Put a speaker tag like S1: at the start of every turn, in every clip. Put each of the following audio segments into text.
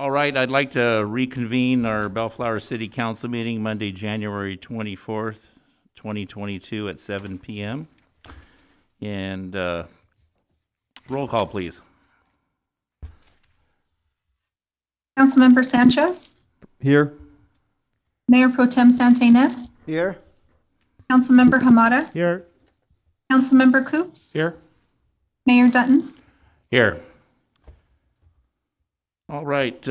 S1: All right, I'd like to reconvene our Bellflower City Council meeting Monday, January 24th, 2022 at 7 p.m. And roll call, please.
S2: Councilmember Sanchez,
S3: Here.
S2: Mayor Pro Tem Santa Ynez,
S3: Here.
S2: Councilmember Hamada,
S3: Here.
S2: Councilmember Coops,
S3: Here.
S2: Mayor Dutton.
S1: Here. All right,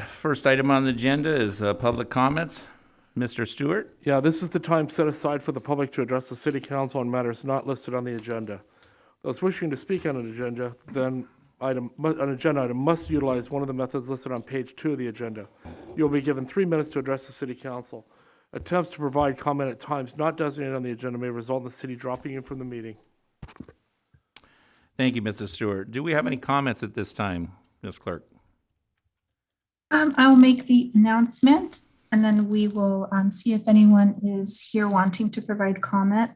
S1: first item on the agenda is public comments. Mr. Stewart?
S3: Yeah, this is the time set aside for the public to address the city council on matters not listed on the agenda. Those wishing to speak on an agenda item must utilize one of the methods listed on page 2 of the agenda. You will be given 3 minutes to address the city council. Attempts to provide comment at times not designated on the agenda may result in the city dropping you from the meeting.
S1: Thank you, Mr. Stewart. Do we have any comments at this time, Ms. Clerk?
S2: I'll make the announcement and then we will see if anyone is here wanting to provide comment.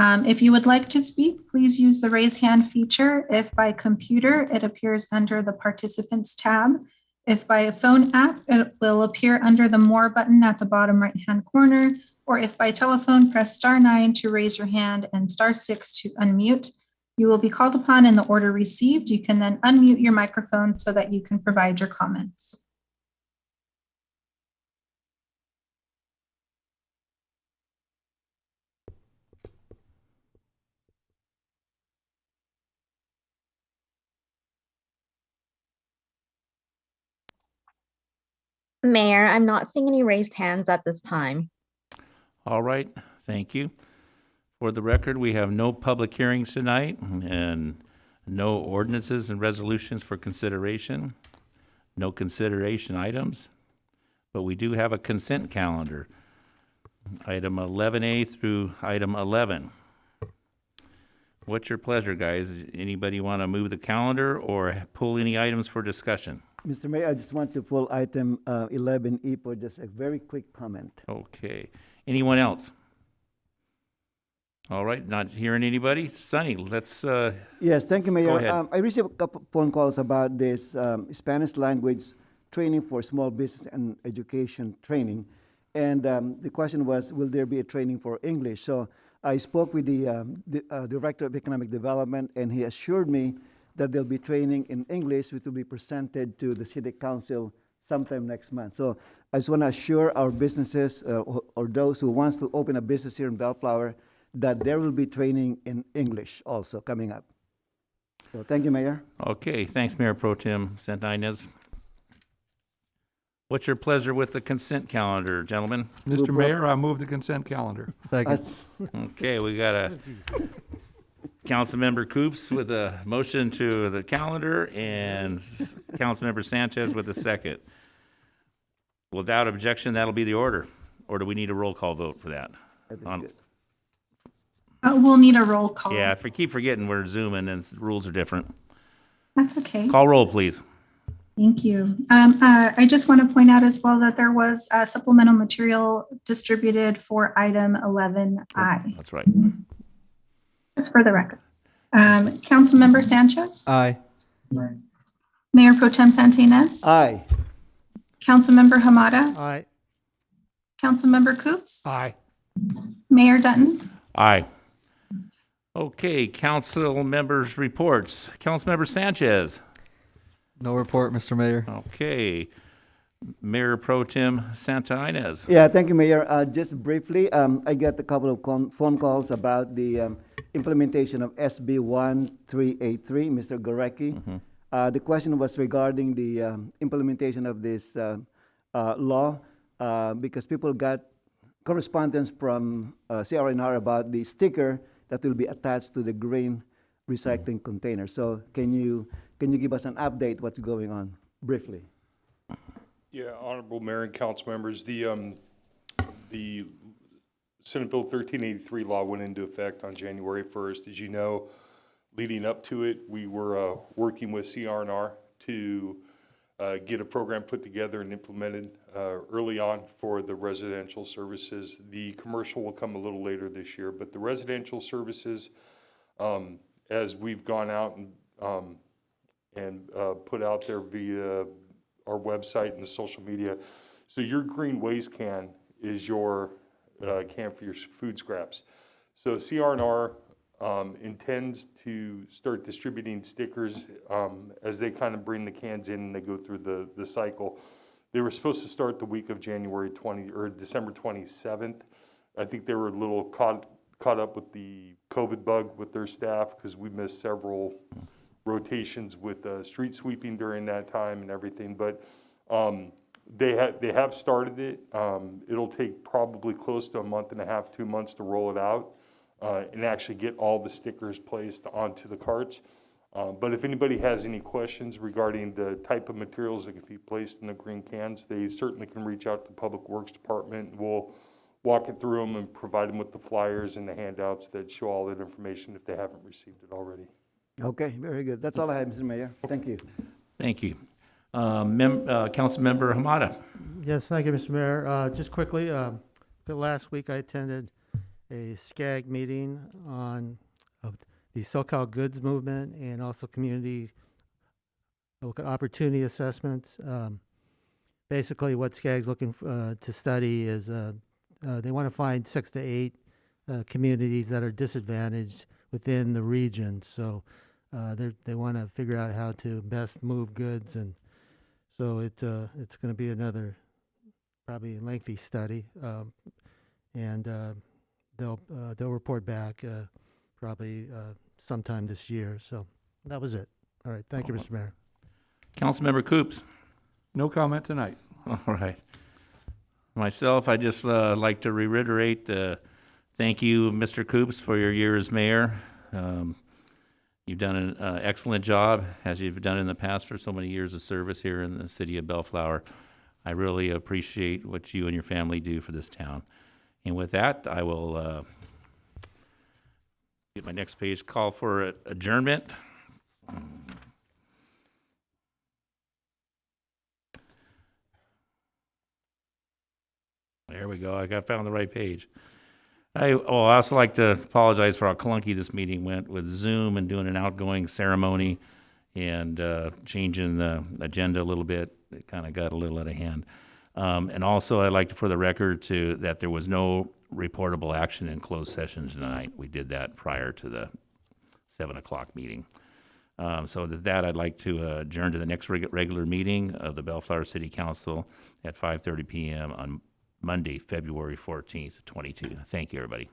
S2: If you would like to speak, please use the raise hand feature. If by computer, it appears under the participants tab. If by a phone app, it will appear under the more button at the bottom right-hand corner. Or if by telephone, press *9 to raise your hand and *6 to unmute. You will be called upon in the order received. You can then unmute your microphone so that you can provide your comments.
S4: Mayor, I'm not seeing any raised hands at this time.
S1: All right, thank you. For the record, we have no public hearings tonight and no ordinances and resolutions for consideration, no consideration items, but we do have a consent calendar, item 11A through item 11. What's your pleasure, guys? Anybody want to move the calendar or pull any items for discussion?
S5: Mr. Mayor, I just want to pull item 11E for just a very quick comment.
S1: Okay. Anyone else? All right, not hearing anybody. Sonny, let's
S5: Yes, thank you, Mayor.
S1: Go ahead.
S5: I received a couple phone calls about this Spanish language training for small business and education training. And the question was, will there be a training for English? So I spoke with the Director of Economic Development, and he assured me that there'll be training in English, which will be presented to the City Council sometime next month. So I just want to assure our businesses or those who wants to open a business here in Bellflower that there will be training in English also coming up. So thank you, Mayor.
S1: Okay, thanks, Mayor Pro Tem Santa Ynez. What's your pleasure with the consent calendar, gentlemen?
S6: Mr. Mayor, I move the consent calendar.
S1: Okay, we got a Councilmember Coops with a motion to the calendar and Councilmember Sanchez with a second. Without objection, that'll be the order. Or do we need a roll call vote for that?
S2: We'll need a roll call.
S1: Yeah, if we keep forgetting we're Zooming and rules are different.
S2: That's okay.
S1: Call roll, please.
S2: Thank you. I just want to point out as well that there was supplemental material distributed for item 11I.
S1: That's right.
S2: Just for the record. Councilmember Sanchez,
S3: Aye.
S2: Mayor Pro Tem Santa Ynez,
S5: Aye.
S2: Councilmember Hamada,
S3: Aye.
S2: Councilmember Coops,
S6: Aye.
S2: Mayor Dutton.
S1: Aye. Okay, council members' reports. Councilmember Sanchez.
S6: No report, Mr. Mayor.
S1: Okay. Mayor Pro Tem Santa Ynez.
S5: Yeah, thank you, Mayor. Just briefly, I got a couple of phone calls about the implementation of SB 1383, Mr. Gorecki. The question was regarding the implementation of this law because people got correspondence from CRNR about the sticker that will be attached to the green recycling container. So can you give us an update what's going on briefly?
S7: Yeah, Honorable Mayor and council members, the Senate Bill 1383 law went into effect on January 1st. As you know, leading up to it, we were working with CRNR to get a program put together and implemented early on for the residential services. The commercial will come a little later this year, but the residential services, as we've gone out and put out there via our website and the social media. So your green waste can is your can for your food scraps. So CR&R intends to start distributing stickers as they kind of bring the cans in and they go through the cycle. They were supposed to start the week of January 20 or December 27th. I think they were a little caught up with the COVID bug with their staff because we missed several rotations with street sweeping during that time and everything. But they have started it. It'll take probably close to a month and a half, 2 months to roll it out and actually get all the stickers placed onto the carts. But if anybody has any questions regarding the type of materials that can be placed in the green cans, they certainly can reach out to the Public Works Department. We'll walk it through them and provide them with the flyers and the handouts that show all that information if they haven't received it already.
S5: Okay, very good. That's all I have, Mr. Mayor. Thank you.
S1: Thank you. Councilmember Hamada.
S8: Yes, thank you, Mr. Mayor. Just quickly, last week I attended a SCAG meeting on the SoCal Goods Movement and also community opportunity assessments. Basically, what SCAG's looking to study is they want to find 6 to 8 communities that are disadvantaged within the region. So they want to figure out how to best move goods, and so it's going to be another probably lengthy study, and they'll report back probably sometime this year. So that was it. All right, thank you, Mr. Mayor.
S1: Councilmember Coops.
S6: No comment tonight.
S1: All right. Myself, I just like to reiterate thank you, Mr. Coops, for your year as mayor. You've done an excellent job, as you've done in the past for so many years of service here in the city of Bellflower. I really appreciate what you and your family do for this town. And with that, I will get my next page, call for adjournment. There we go. I found the right page. I also like to apologize for how clunky this meeting went with Zoom and doing an outgoing ceremony and changing the agenda a little bit. It kind of got a little out of hand. And also, I'd like to, for the record, that there was no reportable action in closed session tonight. We did that prior to the 7 o'clock meeting. So with that, I'd like to adjourn to the next regular meeting of the Bellflower City Council at 5:30 p.m. on Monday, February 14th, 22. Thank you, everybody.